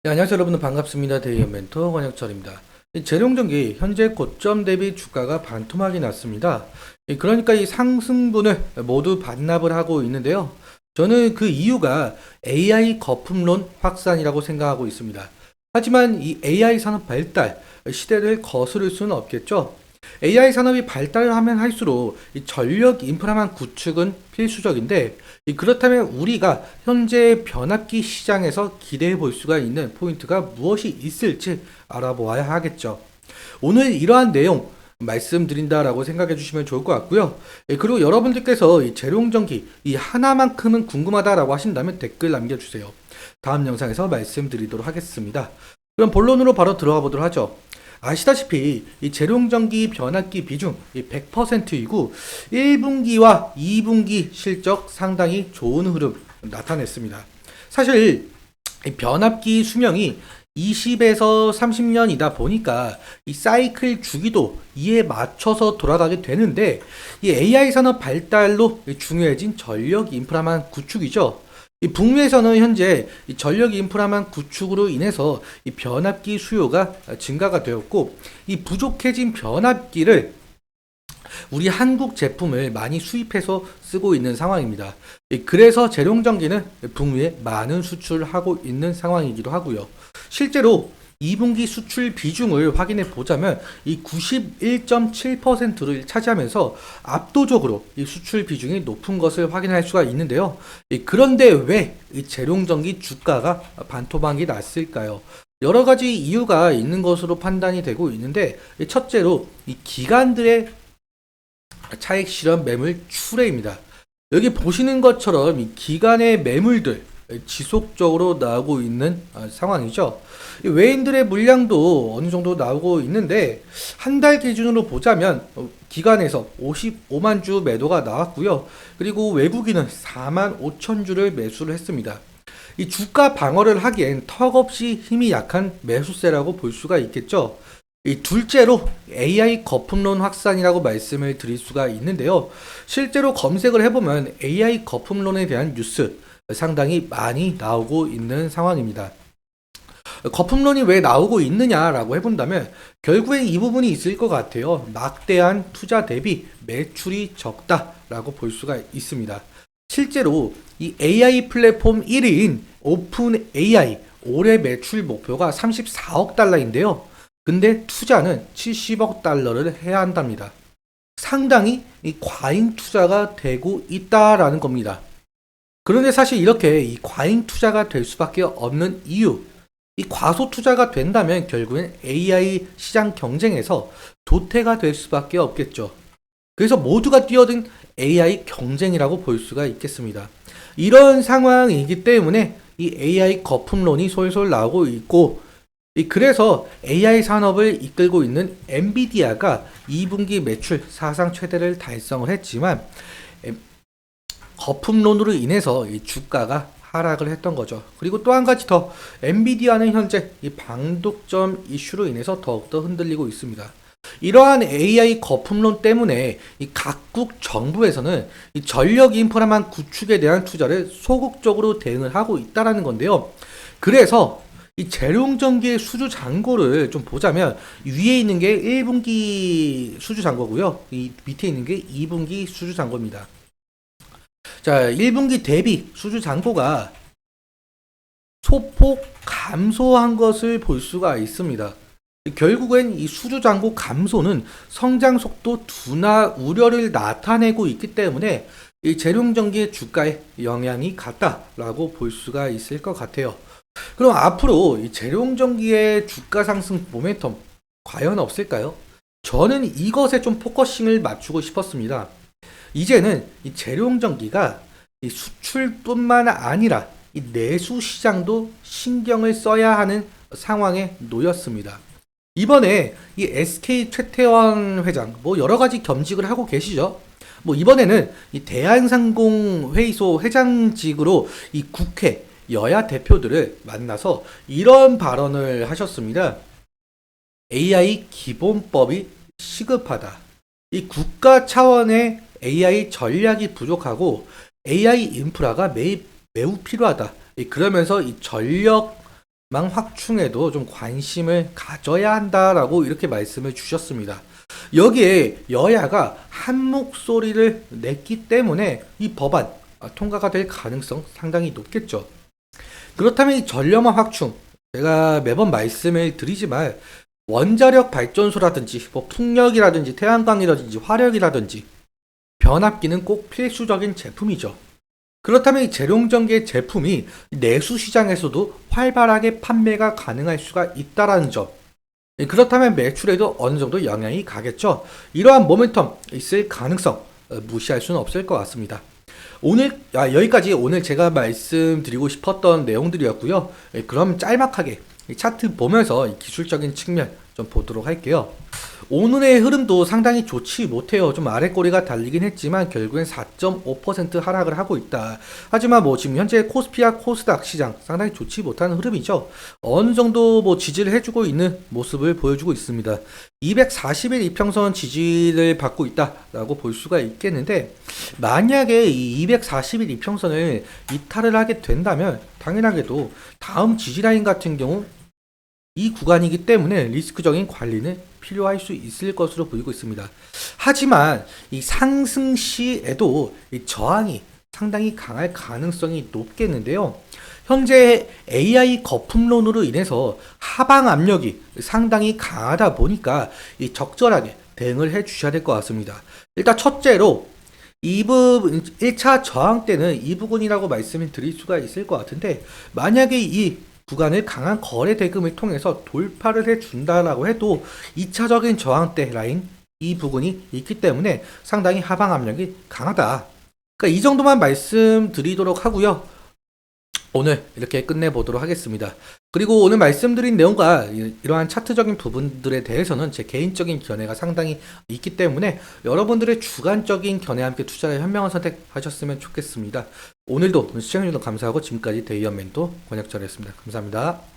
네, 안녕하세요 여러분 반갑습니다. 대리연 멘토 권혁철입니다. 재룡전기 현재 고점 대비 주가가 반토막이 났습니다. 그러니까 이 상승분을 모두 반납을 하고 있는데요. 저는 그 이유가 AI 거품론 확산이라고 생각하고 있습니다. 하지만 이 AI 산업 발달 시대를 거스를 수는 없겠죠. AI 산업이 발달을 하면 할수록 이 전력 인프라만 구축은 필수적인데, 그렇다면 우리가 현재 변압기 시장에서 기대해 볼 수가 있는 포인트가 무엇이 있을지 알아보아야 하겠죠. 오늘 이러한 내용 말씀드린다라고 생각해 주시면 좋을 것 같고요. 그리고 여러분들께서 이 재룡전기 이 하나만큼은 궁금하다라고 하신다면 댓글 남겨주세요. 다음 영상에서 말씀드리도록 하겠습니다. 그럼 본론으로 바로 들어가 보도록 하죠. 아시다시피 이 재룡전기 변압기 비중 100%이고 1분기와 2분기 실적 상당히 좋은 흐름 나타냈습니다. 사실 이 변압기 수명이 20에서 30년이다 보니까 이 사이클 주기도 이에 맞춰서 돌아가게 되는데, 이 AI 산업 발달로 중요해진 전력 인프라만 구축이죠. 이 북미에서는 현재 이 전력 인프라만 구축으로 인해서 이 변압기 수요가 증가가 되었고, 이 부족해진 변압기를 우리 한국 제품을 많이 수입해서 쓰고 있는 상황입니다. 그래서 재룡전기는 북미에 많은 수출을 하고 있는 상황이기도 하고요. 실제로 2분기 수출 비중을 확인해 보자면 이 91.7%를 차지하면서 압도적으로 이 수출 비중이 높은 것을 확인할 수가 있는데요. 그런데 왜 이 재룡전기 주가가 반토막이 났을까요? 여러 가지 이유가 있는 것으로 판단이 되고 있는데, 첫째로 이 기관들의 차익 실현 매물 추례입니다. 여기 보시는 것처럼 이 기관의 매물들 지속적으로 나오고 있는 상황이죠. 이 외인들의 물량도 어느 정도 나오고 있는데, 한 달 기준으로 보자면 기관에서 55만 주 매도가 나왔고요. 그리고 외국인은 4만 5천 주를 매수를 했습니다. 이 주가 방어를 하기엔 턱없이 힘이 약한 매수세라고 볼 수가 있겠죠. 이 둘째로 AI 거품론 확산이라고 말씀을 드릴 수가 있는데요. 실제로 검색을 해보면 AI 거품론에 대한 뉴스 상당히 많이 나오고 있는 상황입니다. 거품론이 왜 나오고 있느냐라고 해본다면 결국엔 이 부분이 있을 것 같아요. 막대한 투자 대비 매출이 적다라고 볼 수가 있습니다. 실제로 이 AI 플랫폼 1위인 오픈 AI 올해 매출 목표가 34억 달러인데요. 근데 투자는 70억 달러를 해야 한답니다. 상당히 이 과잉 투자가 되고 있다라는 겁니다. 그런데 사실 이렇게 이 과잉 투자가 될 수밖에 없는 이유, 이 과소 투자가 된다면 결국엔 AI 시장 경쟁에서 도태가 될 수밖에 없겠죠. 그래서 모두가 뛰어든 AI 경쟁이라고 볼 수가 있겠습니다. 이런 상황이기 때문에 이 AI 거품론이 솔솔 나오고 있고, 그래서 AI 산업을 이끌고 있는 엔비디아가 2분기 매출 사상 최대를 달성을 했지만, 거품론으로 인해서 이 주가가 하락을 했던 거죠. 그리고 또 한 가지 더, 엔비디아는 현재 이 방독점 이슈로 인해서 더욱더 흔들리고 있습니다. 이러한 AI 거품론 때문에 이 각국 정부에서는 이 전력 인프라만 구축에 대한 투자를 소극적으로 대응을 하고 있다라는 건데요. 그래서 이 재룡전기의 수주 잔고를 좀 보자면 위에 있는 게 1분기 수주 잔고고요. 이 밑에 있는 게 2분기 수주 잔고입니다. 자, 1분기 대비 수주 잔고가 소폭 감소한 것을 볼 수가 있습니다. 결국엔 이 수주 잔고 감소는 성장 속도 둔화 우려를 나타내고 있기 때문에 이 재룡전기의 주가에 영향이 갔다라고 볼 수가 있을 것 같아요. 그럼 앞으로 이 재룡전기의 주가 상승 모멘텀 과연 없을까요? 저는 이것에 좀 포커싱을 맞추고 싶었습니다. 이제는 이 재룡전기가 이 수출뿐만 아니라 이 내수 시장도 신경을 써야 하는 상황에 놓였습니다. 이번에 이 SK 최태원 회장 뭐 여러 가지 겸직을 하고 계시죠. 뭐 이번에는 이 대한상공 회의소 회장직으로 이 국회 여야 대표들을 만나서 이런 발언을 하셨습니다. AI 기본법이 시급하다. 이 국가 차원의 AI 전략이 부족하고 AI 인프라가 매우 필요하다. 그러면서 이 전력 확충에도 좀 관심을 가져야 한다라고 이렇게 말씀을 주셨습니다. 여기에 여야가 한 목소리를 냈기 때문에 이 법안 통과가 될 가능성 상당히 높겠죠. 그렇다면 이 전력망 확충, 제가 매번 말씀을 드리지만 원자력 발전소라든지 뭐 풍력이라든지 태양광이라든지 화력이라든지 변압기는 꼭 필수적인 제품이죠. 그렇다면 이 재룡전기의 제품이 내수 시장에서도 활발하게 판매가 가능할 수가 있다라는 점. 그렇다면 매출에도 어느 정도 영향이 가겠죠. 이러한 모멘텀 있을 가능성 무시할 수는 없을 것 같습니다. 여기까지 오늘 제가 말씀드리고 싶었던 내용들이었고요. 그럼 짤막하게 이 차트 보면서 이 기술적인 측면 좀 보도록 할게요. 오늘의 흐름도 상당히 좋지 못해요. 좀 아래 꼬리가 달리긴 했지만 결국엔 4.5% 하락을 하고 있다. 하지만 뭐 지금 현재 코스피와 코스닥 시장 상당히 좋지 못한 흐름이죠. 어느 정도 뭐 지지를 해주고 있는 모습을 보여주고 있습니다. 240일 이평선 지지를 받고 있다라고 볼 수가 있겠는데, 만약에 이 240일 이평선을 이탈을 하게 된다면 당연하게도 다음 지지라인 같은 경우 이 구간이기 때문에 리스크적인 관리는 필요할 수 있을 것으로 보이고 있습니다. 하지만 이 상승 시에도 이 저항이 상당히 강할 가능성이 높겠는데요. 현재 AI 거품론으로 인해서 하방 압력이 상당히 강하다 보니까 이 적절하게 대응을 해 주셔야 될 것 같습니다. 일단 첫째로 이 부분 1차 저항 때는 이 부분이라고 말씀을 드릴 수가 있을 것 같은데, 만약에 이 구간을 강한 거래 대금을 통해서 돌파를 해준다라고 해도 2차적인 저항대 라인 이 부분이 있기 때문에 상당히 하방 압력이 강하다. 그러니까 이 정도만 말씀드리도록 하고요. 오늘 이렇게 끝내보도록 하겠습니다. 그리고 오늘 말씀드린 내용과 이러한 차트적인 부분들에 대해서는 제 개인적인 견해가 상당히 있기 때문에 여러분들의 주관적인 견해와 함께 투자의 현명한 선택하셨으면 좋겠습니다. 오늘도 시청해주셔서 감사하고 지금까지 데이언 멘토 권혁철이었습니다. 감사합니다.